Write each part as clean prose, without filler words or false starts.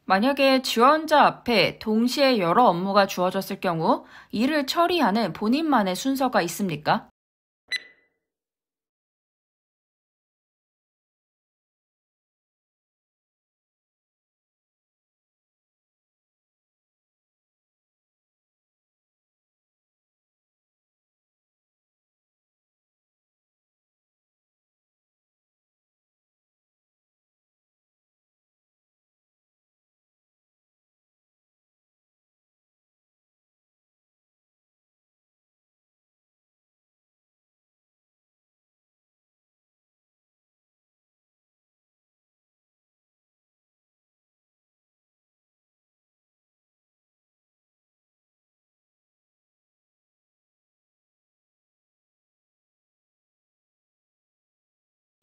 만약에 지원자 앞에 동시에 여러 업무가 주어졌을 경우 이를 처리하는 본인만의 순서가 있습니까?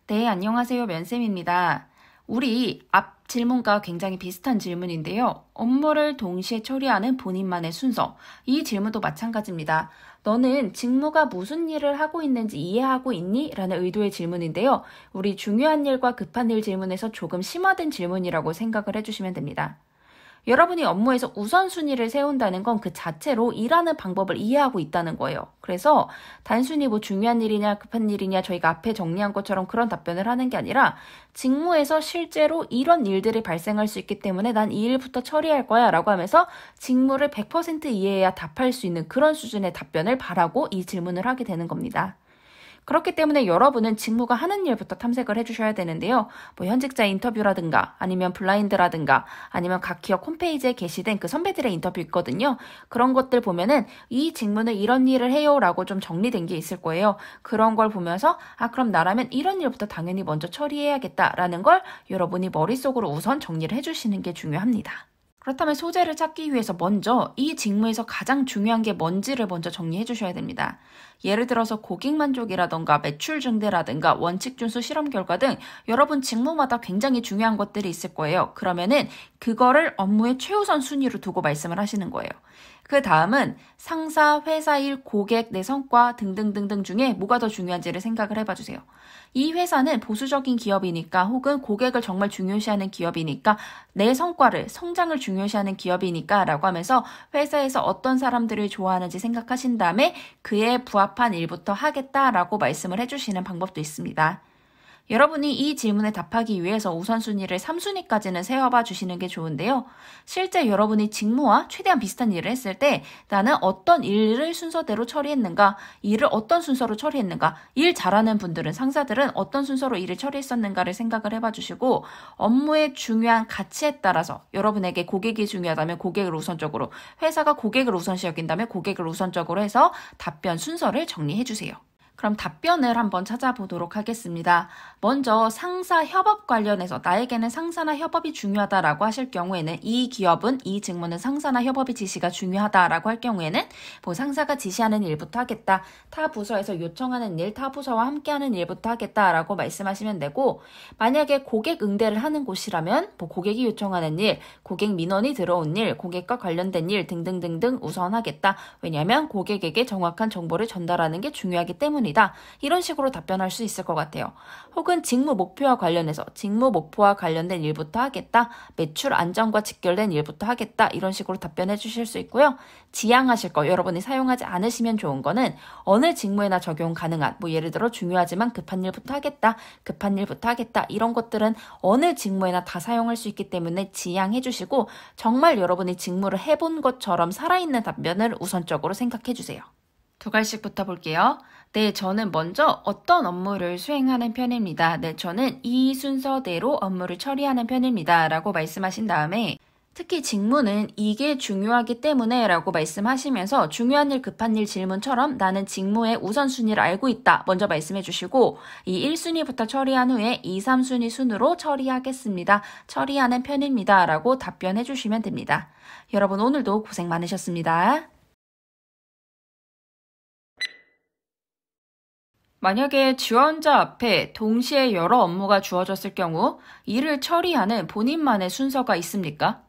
네, 안녕하세요. 면쌤입니다. 우리 앞 질문과 굉장히 비슷한 질문인데요. 업무를 동시에 처리하는 본인만의 순서. 이 질문도 마찬가지입니다. 너는 직무가 무슨 일을 하고 있는지 이해하고 있니? 라는 의도의 질문인데요. 우리 중요한 일과 급한 일 질문에서 조금 심화된 질문이라고 생각을 해주시면 됩니다. 여러분이 업무에서 우선순위를 세운다는 건 그 자체로 일하는 방법을 이해하고 있다는 거예요. 그래서 단순히 뭐 중요한 일이냐 급한 일이냐 저희가 앞에 정리한 것처럼 그런 답변을 하는 게 아니라 직무에서 실제로 이런 일들이 발생할 수 있기 때문에 난 이 일부터 처리할 거야 라고 하면서 직무를 100% 이해해야 답할 수 있는 그런 수준의 답변을 바라고 이 질문을 하게 되는 겁니다. 그렇기 때문에 여러분은 직무가 하는 일부터 탐색을 해주셔야 되는데요. 뭐 현직자 인터뷰라든가 아니면 블라인드라든가 아니면 각 기업 홈페이지에 게시된 그 선배들의 인터뷰 있거든요. 그런 것들 보면은 이 직무는 이런 일을 해요 라고 좀 정리된 게 있을 거예요. 그런 걸 보면서 그럼 나라면 이런 일부터 당연히 먼저 처리해야겠다라는 걸 여러분이 머릿속으로 우선 정리를 해주시는 게 중요합니다. 그렇다면 소재를 찾기 위해서 먼저 이 직무에서 가장 중요한 게 뭔지를 먼저 정리해 주셔야 됩니다. 예를 들어서 고객 만족이라던가 매출 증대라든가 원칙 준수 실험 결과 등 여러분 직무마다 굉장히 중요한 것들이 있을 거예요. 그러면은 그거를 업무의 최우선 순위로 두고 말씀을 하시는 거예요. 그 다음은 상사, 회사 일, 고객, 내 성과 등등등등 중에 뭐가 더 중요한지를 생각을 해봐 주세요. 이 회사는 보수적인 기업이니까 혹은 고객을 정말 중요시하는 기업이니까 내 성과를, 성장을 중요시하는 기업이니까 라고 하면서 회사에서 어떤 사람들을 좋아하는지 생각하신 다음에 그에 부합한 일부터 하겠다라고 말씀을 해주시는 방법도 있습니다. 여러분이 이 질문에 답하기 위해서 우선순위를 3순위까지는 세워봐 주시는 게 좋은데요. 실제 여러분이 직무와 최대한 비슷한 일을 했을 때 나는 어떤 일을 순서대로 처리했는가, 일을 어떤 순서로 처리했는가, 일 잘하는 분들은, 상사들은 어떤 순서로 일을 처리했었는가를 생각을 해봐 주시고 업무의 중요한 가치에 따라서 여러분에게 고객이 중요하다면 고객을 우선적으로, 회사가 고객을 우선시 여긴다면 고객을 우선적으로 해서 답변 순서를 정리해 주세요. 그럼 답변을 한번 찾아보도록 하겠습니다. 먼저 상사 협업 관련해서 나에게는 상사나 협업이 중요하다라고 하실 경우에는 이 기업은 이 직무는 상사나 협업이 지시가 중요하다라고 할 경우에는 뭐 상사가 지시하는 일부터 하겠다. 타 부서에서 요청하는 일, 타 부서와 함께하는 일부터 하겠다라고 말씀하시면 되고 만약에 고객 응대를 하는 곳이라면 뭐 고객이 요청하는 일, 고객 민원이 들어온 일, 고객과 관련된 일 등등등등 우선하겠다. 왜냐하면 고객에게 정확한 정보를 전달하는 게 중요하기 때문에 이런 식으로 답변할 수 있을 것 같아요. 혹은 직무 목표와 관련해서 직무 목표와 관련된 일부터 하겠다. 매출 안정과 직결된 일부터 하겠다. 이런 식으로 답변해 주실 수 있고요. 지양하실 거 여러분이 사용하지 않으시면 좋은 거는 어느 직무에나 적용 가능한 뭐 예를 들어 중요하지만 급한 일부터 하겠다. 급한 일부터 하겠다. 이런 것들은 어느 직무에나 다 사용할 수 있기 때문에 지양해 주시고 정말 여러분이 직무를 해본 것처럼 살아있는 답변을 우선적으로 생각해 주세요. 두 가지씩부터 볼게요. 네, 저는 먼저 어떤 업무를 수행하는 편입니다. 네, 저는 이 순서대로 업무를 처리하는 편입니다. 라고 말씀하신 다음에 특히 직무는 이게 중요하기 때문에 라고 말씀하시면서 중요한 일, 급한 일 질문처럼 나는 직무의 우선순위를 알고 있다. 먼저 말씀해 주시고 이 1순위부터 처리한 후에 2, 3순위 순으로 처리하겠습니다. 처리하는 편입니다. 라고 답변해 주시면 됩니다. 여러분 오늘도 고생 많으셨습니다. 만약에 지원자 앞에 동시에 여러 업무가 주어졌을 경우 이를 처리하는 본인만의 순서가 있습니까?